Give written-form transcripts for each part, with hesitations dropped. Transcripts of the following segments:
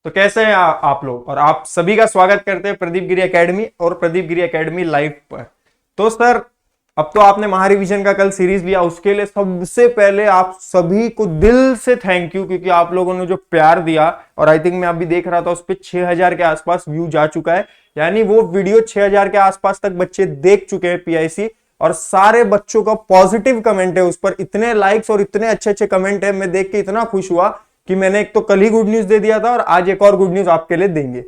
तो कैसे हैं आप लोग, और आप सभी का स्वागत करते हैं प्रदीप गिरी एकेडमी और प्रदीप गिरी एकेडमी लाइव पर। तो सर, अब तो आपने महारिवीजन का कल सीरीज लिया, उसके लिए सबसे पहले आप सभी को दिल से थैंक यू, क्योंकि आप लोगों ने जो प्यार दिया, और आई थिंक मैं अभी देख रहा था उस पर 6000 के आसपास व्यू जा चुका है। यानी वो वीडियो 6000 के आसपास तक बच्चे देख चुके हैं पीआईसी, और सारे बच्चों का पॉजिटिव कमेंट है उस पर। इतने लाइक्स और इतने अच्छे अच्छे कमेंट है, मैं देख के इतना खुश हुआ कि मैंने एक तो कल ही गुड न्यूज दे दिया था और आज एक और गुड न्यूज आपके लिए देंगे।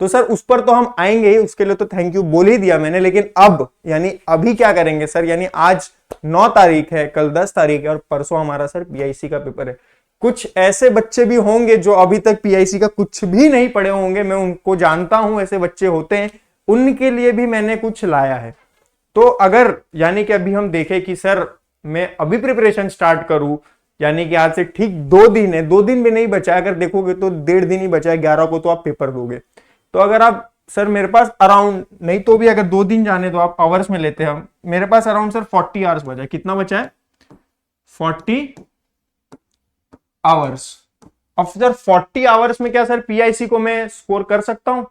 तो सर उस पर तो हम आएंगे ही, उसके लिए तो थैंक यू बोल ही दिया मैंने, लेकिन अब यानी अभी क्या करेंगे सर? यानी आज 9 तारीख है, कल 10 तारीख है और परसों हमारा सर पीआईसी का पेपर है। कुछ ऐसे बच्चे भी होंगे जो अभी तक पीआईसी का कुछ भी नहीं पढ़े होंगे, मैं उनको जानता हूं, ऐसे बच्चे होते हैं, उनके लिए भी मैंने कुछ लाया है। तो अगर यानी कि अभी हम देखें कि सर मैं अभी प्रिपरेशन स्टार्ट करूं, यानी कि आज से ठीक 2 दिन है, 2 दिन भी नहीं बचा है, अगर देखोगे तो 1.5 दिन ही बचा है, 11 को तो आप पेपर दोगे। तो अगर आप सर मेरे पास अराउंड, नहीं तो भी अगर 2 दिन जाने तो आप आवर्स में लेते हैं हम, मेरे पास अराउंड सर 40 आवर्स बचा है। कितना बचा है? 40 आवर्स। अब सर 40 आवर्स में क्या सर पीआईसी को मैं स्कोर कर सकता हूं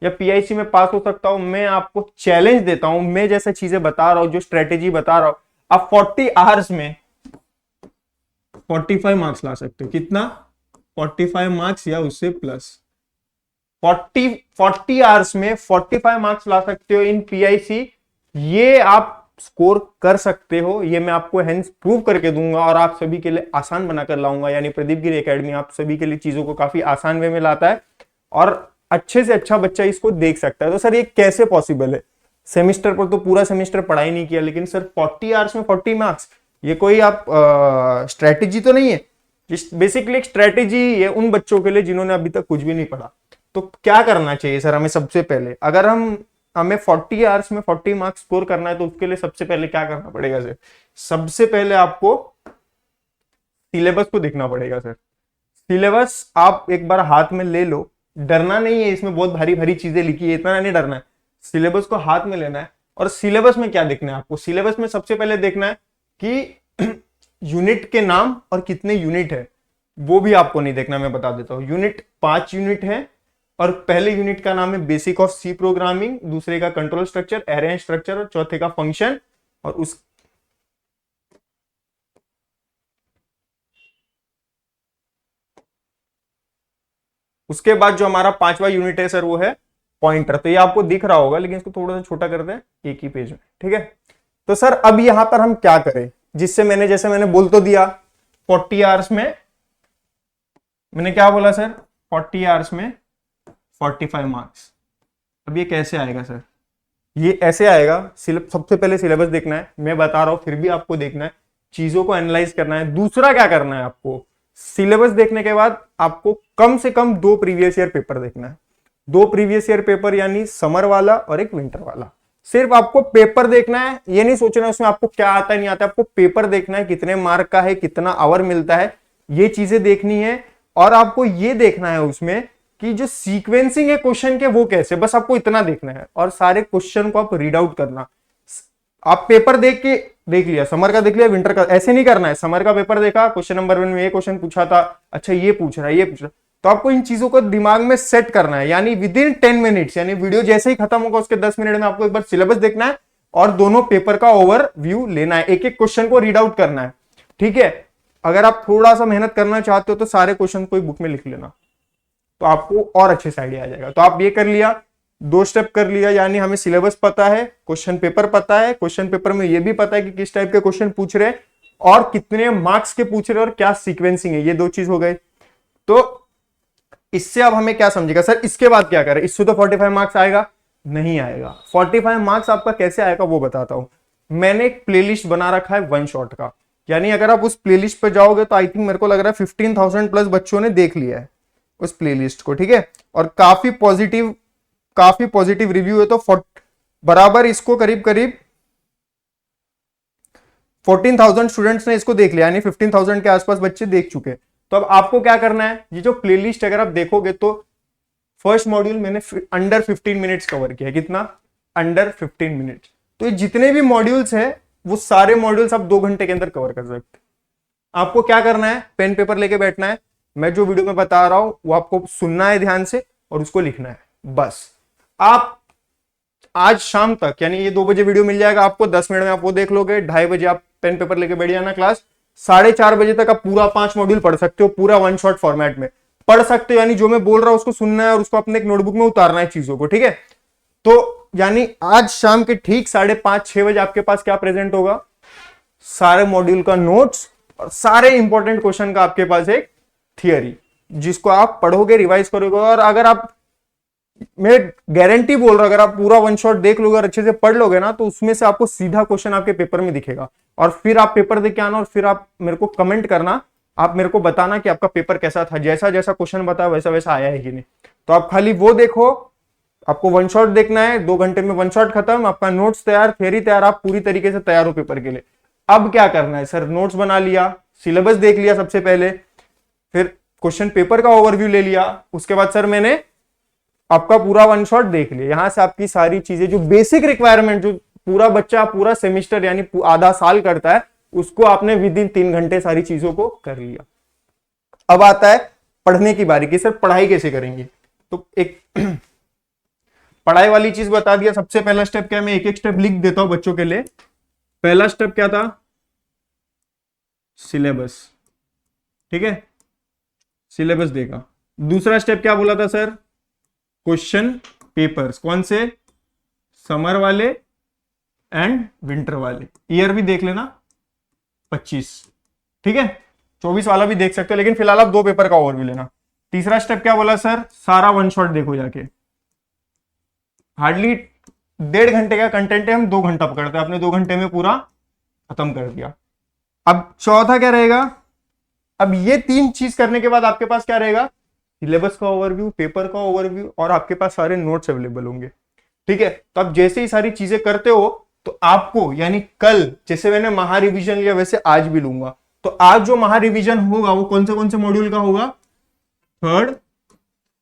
या पीआईसी में पास हो सकता हूं? मैं आपको चैलेंज देता हूं, मैं जैसे चीजें बता रहा हूं, जो स्ट्रेटेजी बता रहा हूं, आप 40 आवर्स में 45 मार्क्स ला सकते हो। कितना? 45 मार्क्स या उससे प्लस। 40 आवर्स में 45 मार्क्स ला सकते हो इन पीआईसी। ये आप स्कोर कर सकते हो, ये मैं आपको हैंड्स प्रूव करके दूंगा और आप सभी के लिए आसान बनाकर लाऊंगा। यानी प्रदीप गिरी एकेडमी आप सभी के लिए चीजों को काफी आसान वे में लाता है और अच्छे से अच्छा बच्चा इसको देख सकता है। तो सर ये कैसे पॉसिबल है? सेमिस्टर पर तो पूरा सेमिस्टर पढ़ाई नहीं किया, लेकिन सर 40 आवर्स में 40 मार्क्स, ये कोई आप स्ट्रेटेजी तो नहीं है। बेसिकली एक स्ट्रेटेजी है उन बच्चों के लिए जिन्होंने अभी तक कुछ भी नहीं पढ़ा। तो क्या करना चाहिए सर हमें? सबसे पहले अगर हमें 40 आवर्स में 40 मार्क्स स्कोर करना है तो उसके लिए सबसे पहले क्या करना पड़ेगा सर? सबसे पहले आपको सिलेबस को देखना पड़ेगा सर। सिलेबस आप एक बार हाथ में ले लो, डरना नहीं है, इसमें बहुत भारी भारी चीजें लिखी है, इतना नहीं डरना है। सिलेबस को हाथ में लेना है और सिलेबस में क्या देखना है आपको? सिलेबस में सबसे पहले देखना है कि यूनिट के नाम और कितने यूनिट है, वो भी आपको नहीं देखना, मैं बता देता हूं। यूनिट 5 यूनिट है और पहले यूनिट का नाम है बेसिक ऑफ सी प्रोग्रामिंग, दूसरे का कंट्रोल स्ट्रक्चर, एरे स्ट्रक्चर और चौथे का फंक्शन। और उसके बाद जो हमारा 5वां यूनिट है सर वो है पॉइंटर। तो ये आपको दिख रहा होगा, लेकिन इसको थोड़ा सा छोटा कर दें एक ही पेज में, ठीक है। तो सर अब यहां पर हम क्या करें, जिससे जैसे मैंने बोल तो दिया 40 आवर्स में, मैंने क्या बोला सर? 40 आवर्स में 45 मार्क्स। अब ये कैसे आएगा सर? ये ऐसे आएगा। सबसे पहले सिलेबस देखना है, मैं बता रहा हूं, फिर भी आपको देखना है, चीजों को एनालाइज करना है। दूसरा क्या करना है आपको? सिलेबस देखने के बाद आपको कम से कम 2 प्रीवियस ईयर पेपर देखना है। 2 प्रीवियस ईयर पेपर, यानी समर वाला और एक विंटर वाला। सिर्फ आपको पेपर देखना है, ये नहीं सोचना है उसमें आपको क्या आता है नहीं आता है, आपको पेपर देखना है, कितने मार्क का है, कितना आवर मिलता है, ये चीजें देखनी है। और आपको ये देखना है उसमें कि जो सीक्वेंसिंग है क्वेश्चन के वो कैसे, बस आपको इतना देखना है। और सारे क्वेश्चन को आप रीड आउट करना। आप पेपर देख लिया, समर का देख लिया, विंटर का, ऐसे नहीं करना है। समर का पेपर देखा, क्वेश्चन नंबर 1 में ये क्वेश्चन पूछा था, अच्छा ये पूछ रहा है, ये पूछ रहा है, तो आपको इन चीजों को दिमाग में सेट करना है। यानी विद इन 10 मिनट्स, यानी वीडियो जैसे ही खत्म होगा उसके 10 मिनट में आपको एक बार सिलेबस देखना है और दोनों पेपर का ओवरव्यू लेना है, एक एक क्वेश्चन को रीड आउट करना है, ठीक है। अगर आप थोड़ा सा मेहनत करना चाहते हो तो सारे क्वेश्चन को बुक में लिख लेना, तो आपको और अच्छे से आइडिया आ जाएगा। तो आप ये कर लिया, 2 स्टेप कर लिया, यानी हमें सिलेबस पता है, क्वेश्चन पेपर पता है, क्वेश्चन पेपर में ये भी पता है कि किस टाइप के क्वेश्चन पूछ रहे हैं और कितने मार्क्स के पूछ रहे हैं और क्या सीक्वेंसिंग है, ये 2 चीज हो गए। तो इससे अब हमें क्या समझेगा सर? इसके बाद क्या करें? इससे तो 45 मार्क्स आएगा नहीं? आएगा। 45 मार्क्स आपका कैसे आएगा वो बताता हूं। मैंने एक प्लेलिस्ट बना रखा है 1 शॉट का, यानी अगर आप उस प्लेलिस्ट पे जाओगे तो आई थिंक मेरे को लग रहा है 15,000 प्लस बच्चों ने देख लिया है उस प्लेलिस्ट को, ठीक है। और काफी पॉजिटिव रिव्यू है। तो बराबर इसको करीब 14,000 स्टूडेंट्स ने इसको देख लिया, यानी 15,000 के आसपास बच्चे देख चुके। तो अब आपको क्या करना है, ये जो प्लेलिस्ट अगर आप देखोगे तो फर्स्ट मॉड्यूल मैंने अंडर 15 मिनट्स कवर किया। कितना? Under 15 minutes. तो ये जितने भी मॉड्यूल्स है वो सारे मॉड्यूल्स आप 2 घंटे के अंदर कवर कर सकते। आपको क्या करना है? पेन पेपर लेके बैठना है, मैं जो वीडियो में बता रहा हूं वो आपको सुनना है ध्यान से और उसको लिखना है बस। आप आज शाम तक, यानी ये 2 बजे वीडियो मिल जाएगा आपको, 10 मिनट में आप वो देख लोगे, 2:30 बजे आप पेन पेपर लेके बैठ जाना क्लास, 4:30 बजे तक आप पूरा 5 मॉड्यूल पढ़ सकते हो, पूरा 1 शॉट फॉर्मेट में पढ़ सकते हो। यानी जो मैं बोल रहा हूं उसको सुनना है और उसको अपने एक नोटबुक में उतारना है चीजों को, ठीक है। तो यानी आज शाम के ठीक 5:30-6 बजे आपके पास क्या प्रेजेंट होगा, सारे मॉड्यूल का नोट्स और सारे इंपॉर्टेंट क्वेश्चन का आपके पास एक थियरी, जिसको आप पढ़ोगे, रिवाइज करोगे। और अगर आप, मैं गारंटी बोल रहा हूं, अगर आप पूरा 1 शॉट देख लोगे और अच्छे से पढ़ लोगे ना, तो उसमें से आपको सीधा क्वेश्चन आपके पेपर में दिखेगा। और फिर आप पेपर दे के आना और फिर आप मेरे को कमेंट करना, आप मेरे को बताना कि आपका पेपर कैसा था, जैसा जैसा क्वेश्चन बताया वैसा वैसा आया है कि नहीं। तो आप खाली वो देखो, आपको 1 शॉट देखना है, 2 घंटे में 1 शॉट खत्म, आपका नोट्स तैयार, थियरी तैयार, आप पूरी तरीके से तैयार हो पेपर के लिए। अब क्या करना है सर, नोट्स बना लिया, सिलेबस देख लिया सबसे पहले, फिर क्वेश्चन पेपर का ओवरव्यू ले लिया, उसके बाद सर मैंने आपका पूरा 1 शॉट देख लिया। यहां से आपकी सारी चीजें जो बेसिक रिक्वायरमेंट, जो पूरा बच्चा पूरा सेमिस्टर यानी आधा साल करता है, उसको आपने विद इन 3 घंटे सारी चीजों को कर लिया। अब आता है पढ़ने की बारी कि सर पढ़ाई कैसे करेंगे। तो एक पढ़ाई वाली चीज बता दिया। सबसे पहला स्टेप क्या है, मैं एक एक स्टेप लिख देता हूं बच्चों के लिए। पहला स्टेप क्या था, सिलेबस, ठीक है, सिलेबस देखा। दूसरा स्टेप क्या बोला था सर, क्वेश्चन पेपर्स, कौन से, समर वाले एंड विंटर वाले, ईयर भी देख लेना 25, ठीक है, 24 वाला भी देख सकते हो, लेकिन फिलहाल आप 2 पेपर का ओवरव्यू लेना। तीसरा स्टेप क्या बोला सर, सारा 1 शॉट देखो जाके। हार्डली 1.5 घंटे का कंटेंट है, हम 2 घंटा पकड़ते हैं, आपने 2 घंटे में पूरा खत्म कर दिया। अब चौथा क्या रहेगा, अब ये 3 चीज करने के बाद आपके पास क्या रहेगा, सिलेबस का ओवरव्यू, पेपर का ओवरव्यू, और आपके पास सारे नोट्स अवेलेबल होंगे, ठीक है। तो आप जैसे ही सारी चीजें करते हो तो आपको, यानी कल जैसे मैंने महा रिवीजन लिया वैसे आज भी लूंगा। तो आज जो महा रिवीजन होगा वो कौन से मॉड्यूल का होगा, 3rd,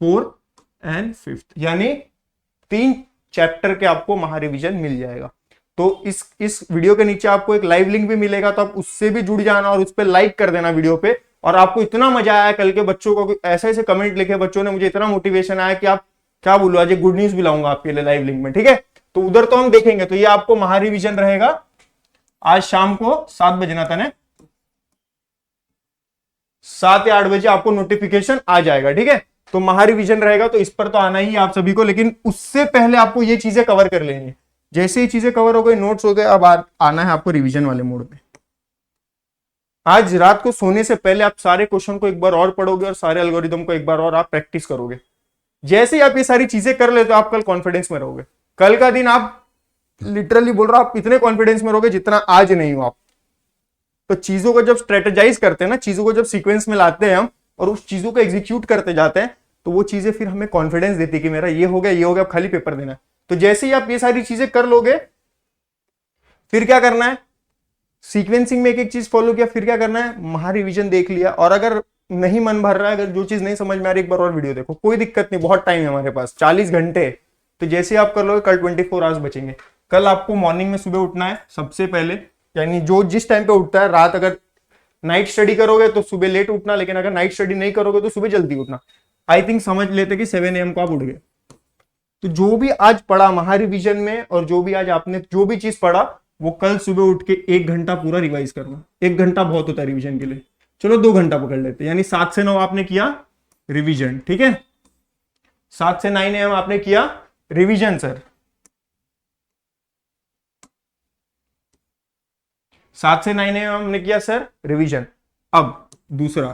4th एंड 5th, यानी 3 चैप्टर के आपको महा रिवीजन मिल जाएगा। तो इस वीडियो के नीचे आपको एक लाइव लिंक भी मिलेगा, तो आप उससे भी जुड़ जाना और उस पर लाइक कर देना वीडियो पे। और आपको इतना मजा आया कल के बच्चों को, ऐसे ऐसे कमेंट लिखे बच्चों ने, मुझे इतना मोटिवेशन आया कि आप क्या बोलो, आज एक गुड न्यूज भी लाऊंगा आपके लिए लाइव लिंक में, ठीक है। तो उधर तो हम देखेंगे। तो ये आपको महा रिवीजन रहेगा आज शाम को 7 बजे ना था, 7 या 8 बजे आपको नोटिफिकेशन आ जाएगा, ठीक है। तो महा रिवीजन रहेगा, तो इस पर तो आना ही है आप सभी को, लेकिन उससे पहले आपको ये चीजें कवर कर लेंगे। जैसे ही चीजें कवर हो गई, नोट्स हो गए, अब आना है आपको रिवीजन वाले मोड में। आज रात को सोने से पहले आप सारे क्वेश्चन को एक बार और पढ़ोगे और सारे एल्गोरिदम को एक बार और आप प्रैक्टिस करोगे। जैसे ही आप ये सारी चीजें कर लेते हो, आप कल कॉन्फिडेंस में रहोगे। कल का दिन आप लिटरली बोल रहा हूं, आप इतने कॉन्फिडेंस में रहोगे जितना आज नहीं हो आप। तो चीजों को जब स्ट्रेटेजाइज करते हैं ना, चीजों को जब सीक्वेंस में लाते हैं हम और उस चीजों को एग्जीक्यूट करते जाते हैं, तो वो चीजें फिर हमें कॉन्फिडेंस देती है कि मेरा ये हो गया, ये हो गया, अब खाली पेपर देना है। तो जैसे ही आप ये सारी चीजें कर लोगे, फिर क्या करना है, सीक्वेंसिंग में एक एक चीज फॉलो किया, फिर क्या करना है, महा रिवीजन देख लिया। और अगर नहीं मन भर रहा है, अगर जो चीज नहीं समझ में आ रही, एक बार और वीडियो देखो, कोई दिक्कत नहीं, बहुत टाइम है हमारे पास, 40 घंटे। तो जैसे आप कर लोगे, कल 24 आवर्स बचेंगे। कल आपको मॉर्निंग में सुबह उठना है सबसे पहले, यानी जो जिस टाइम पे उठता है, रात अगर नाइट स्टडी करोगे तो सुबह लेट उठना, लेकिन अगर नाइट स्टडी नहीं करोगे तो सुबह जल्दी उठना। आई थिंक समझ लेते कि 7 AM को आप उठ गए। तो जो भी आज पढ़ा महा रिवीजन में, और जो भी आज आपने जो भी चीज पढ़ा, वो कल सुबह उठ के 1 घंटा पूरा रिवाइज करना। 1 घंटा बहुत होता है रिवीजन के लिए, चलो 2 घंटा पकड़ लेते, यानी 7 से 9 आपने किया रिवीजन, ठीक है। 7 से 9 AM आपने किया रिवीजन सर, 7 से 9 AM हमने किया सर रिवीजन। अब दूसरा,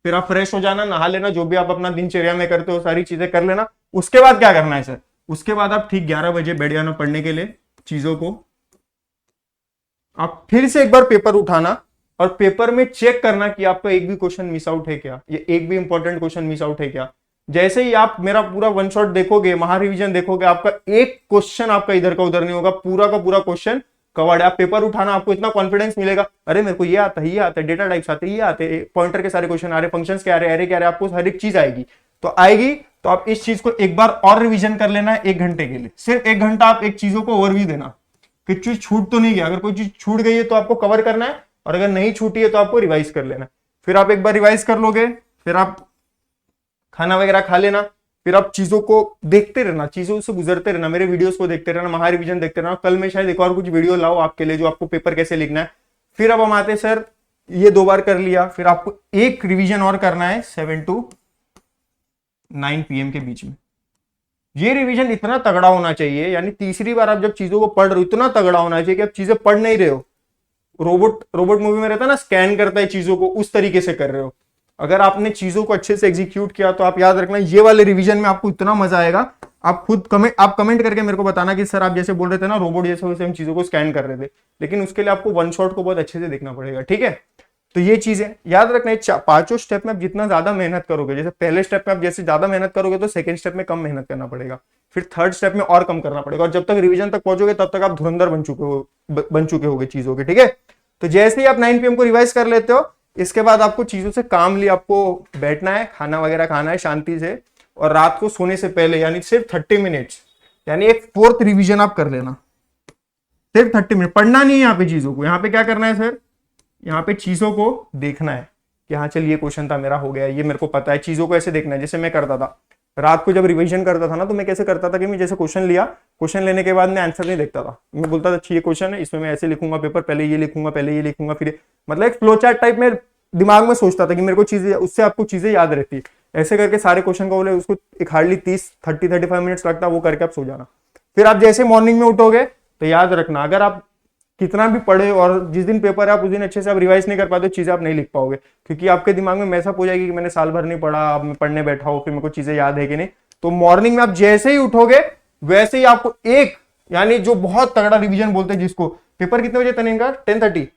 फिर आप फ्रेश हो जाना, नहा लेना, जो भी आप अपना दिनचर्या में करते हो सारी चीजें कर लेना। उसके बाद क्या करना है सर, उसके बाद आप ठीक 11 बजे बैठ जाना पढ़ने के लिए। चीजों को आप फिर से एक बार पेपर उठाना और पेपर में चेक करना कि आपका एक भी क्वेश्चन मिस आउट है क्या, ये एक भी इंपॉर्टेंट क्वेश्चन मिस आउट है क्या। जैसे ही आप मेरा पूरा 1 शॉट देखोगे, महा रिवीजन देखोगे, आपका एक क्वेश्चन आपका इधर का उधर नहीं होगा, पूरा का पूरा क्वेश्चन कवर्ड है। आप पेपर उठाना, आपको इतना कॉन्फिडेंस मिलेगा, अरे मेरे को ये आता है, ये आता है, डेटा टाइप्स आते हैं, ये आते हैं, पॉइंटर के सारे क्वेश्चन आ रहे, फंक्शंस के आ रहे, एरे के आ रहे, आपको हर एक चीज आएगी। तो आएगी तो आप इस चीज को एक बार और रिवीजन कर लेना है 1 घंटे के लिए। सिर्फ 1 घंटा आप एक चीजों को ओवरव्यू देना कि चीज छूट तो नहीं गया। अगर कोई चीज छूट गई है तो आपको कवर करना है, और अगर नहीं छूटी है तो आपको रिवाइज कर लेना है। फिर आप एक बार रिवाइज कर लोगे, फिर आप खाना वगैरह खा लेना, फिर आप चीजों को देखते रहना, चीजों से गुजरते रहना, मेरे वीडियोस को देखते रहना, महा रिवीजन देखते रहना। कल मैं शायद एक और कुछ वीडियो लाओ आपके लिए जो आपको पेपर कैसे लिखना है। फिर अब हम आते सर ये 2 बार कर लिया, फिर आपको एक रिवीजन और करना है 7 to 9 PM के बीच में। ये रिवीजन इतना तगड़ा होना चाहिए, यानी तीसरी बार आप जब चीजों को पढ़ रहे हो इतना तगड़ा होना चाहिए कि आप चीजें पढ़ नहीं रहे हो, रोबोट मूवी में रहता है ना, स्कैन करता है चीजों को, उस तरीके से कर रहे हो। अगर आपने चीजों को अच्छे से एग्जीक्यूट किया तो आप याद रखना ये वाले रिवीजन में आपको इतना मजा आएगा। आप खुद कमेंट करके मेरे को बताना कि सर आप जैसे बोल रहे थे ना रोबोट जैसे वैसे हम चीजों को स्कैन कर रहे थे, लेकिन उसके लिए आपको वन शॉट को बहुत अच्छे से देखना पड़ेगा, ठीक है। तो ये चीज है याद रखना, पांचों स्टेप में आप जितना ज्यादा मेहनत करोगे, जैसे पहले स्टेप में आप जैसे ज्यादा मेहनत करोगे तो सेकंड स्टेप में कम मेहनत करना पड़ेगा, फिर थर्ड स्टेप में और कम करना पड़ेगा, और जब तक रिवीजन तक पहुंचोगे तब तक आप धुरंधर बन चुके होगे चीजों के, ठीक है। तो जैसे ही आप 9 PM को रिवाइज कर लेते हो, इसके बाद आपको चीजों से कामली आपको बैठना है, खाना वगैरह खाना है शांति से, और रात को सोने से पहले यानी सिर्फ 30 मिनट्स यानी एक 4th रिवीजन आप कर लेना। सिर्फ 30 मिनट पढ़ना नहीं है यहाँ पे चीजों को, यहाँ पे क्या करना है सर, यहाँ पे चीजों को देखना है कि हाँ चल ये क्वेश्चन था मेरा हो गया, ये मेरे को पता है। चीजों को ऐसे देखना है जैसे मैं करता था रात को जब रिवीजन करता था ना, तो मैं कैसे करता था कि मैं जैसे क्वेश्चन लिया, क्वेश्चन लेने के बाद मैं आंसर नहीं देखता था, मैं बोलता था अच्छा ये क्वेश्चन है, इसमें मैं ऐसे लिखूंगा पेपर, पहले ये लिखूंगा, पहले ये लिखूंगा, फिर मतलब एक फ्लो चार्ट टाइप में दिमाग में सोचता था कि मेरे को चीजें, उससे आपको चीजें याद रहती है। ऐसे करके सारे क्वेश्चन को बोले उसको एक हार्डली 30-35 मिनट्स लगता, वो करके आप सो जाना। फिर आप जैसे मॉर्निंग में उठोगे तो याद रखना, अगर आप कितना भी पढ़े और जिस दिन पेपर है आप उस दिन अच्छे से आप रिवाइज नहीं कर पाते, चीजें आप नहीं लिख पाओगे, क्योंकि आपके दिमाग में मैसअप हो जाएगी कि मैंने साल भर नहीं पढ़ा, अब मैं पढ़ने बैठा हूं, फिर मेरे को चीजें याद है कि नहीं। तो मॉर्निंग में आप जैसे ही उठोगे वैसे ही आपको एक, यानी जो बहुत तगड़ा रिवीजन बोलते हैं जिसको, पेपर कितने बजे तनिन का 10:30,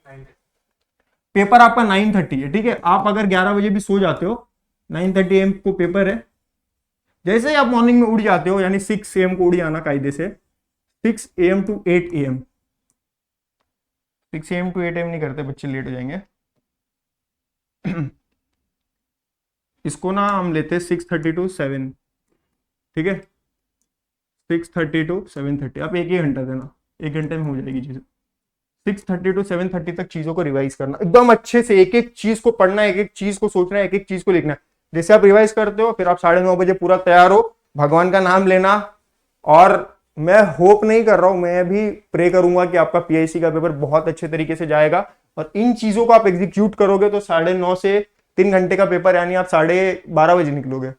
पेपर आपका 9:30 है, ठीक है। आप अगर 11 बजे भी सो जाते हो, 9:30 AM को पेपर है, जैसे ही आप मॉर्निंग में उठ जाते हो, यानी 6 AM को उठ जाना कायदे से, 6 AM to 8 AM, 6 AM to 8 AM नहीं करते बच्चे, लेट हो जाएंगे। इसको ना हम लेते हैं 6:30 to 7, ठीक है, 6:30 to 7:30, आप एक ही घंटा देना, 1 घंटे में हो जाएगी चीजें। 6:30 to 7:30 तक चीजों को रिवाइज करना एकदम अच्छे से, एक एक चीज को पढ़ना, एक एक चीज को सोचना, एक एक चीज को लिखना। जैसे आप रिवाइज करते हो फिर आप 9:30 बजे पूरा तैयार हो, भगवान का नाम लेना, और मैं होप नहीं कर रहा हूं, मैं भी प्रे करूंगा कि आपका PIC का पेपर बहुत अच्छे तरीके से जाएगा, और इन चीजों को आप एग्जीक्यूट करोगे तो 9:30 से 3 घंटे का पेपर, यानी आप 12:30 बजे निकलोगे,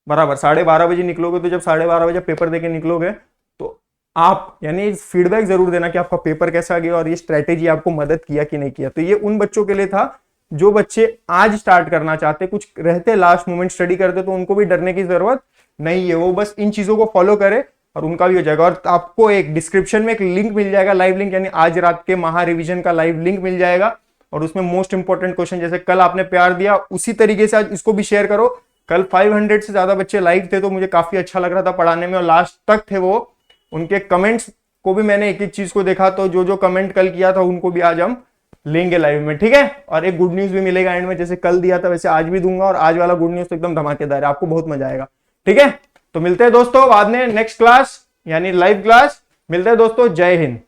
बराबर 12:30 बजे निकलोगे। तो जब 12:30 बजे पेपर देके निकलोगे तो आप यानी फीडबैक जरूर देना कि आपका पेपर कैसा गया और ये स्ट्रेटेजी आपको मदद किया कि नहीं किया। तो ये उन बच्चों के लिए था जो बच्चे आज स्टार्ट करना चाहते, कुछ रहते लास्ट मोमेंट स्टडी करते, तो उनको भी डरने की जरूरत नहीं है, वो बस इन चीजों को फॉलो करे और उनका भी हो जाएगा। और आपको एक डिस्क्रिप्शन में एक लिंक मिल जाएगा, लाइव लिंक, यानी आज रात के महा रिवीजन का लाइव लिंक मिल जाएगा, और उसमें मोस्ट इंपॉर्टेंट क्वेश्चन जैसे कल आपने प्यार दिया उसी तरीके से आज इसको भी शेयर करो। कल 500 से ज्यादा बच्चे लाइव थे, तो मुझे काफी अच्छा लग रहा था पढ़ाने में, और लास्ट तक थे वो, उनके कमेंट्स को भी मैंने एक एक चीज को देखा, तो जो जो कमेंट कल किया था उनको भी आज हम लेंगे लाइव में, ठीक है। और एक गुड न्यूज भी मिलेगा एंड में, जैसे कल दिया था वैसे आज भी दूंगा, और आज वाला गुड न्यूज तो एकदम धमाकेदार है, आपको बहुत मजा आएगा, ठीक है। तो मिलते हैं दोस्तों बाद में नेक्स्ट क्लास यानी लाइव क्लास, मिलते हैं दोस्तों, जय हिंद।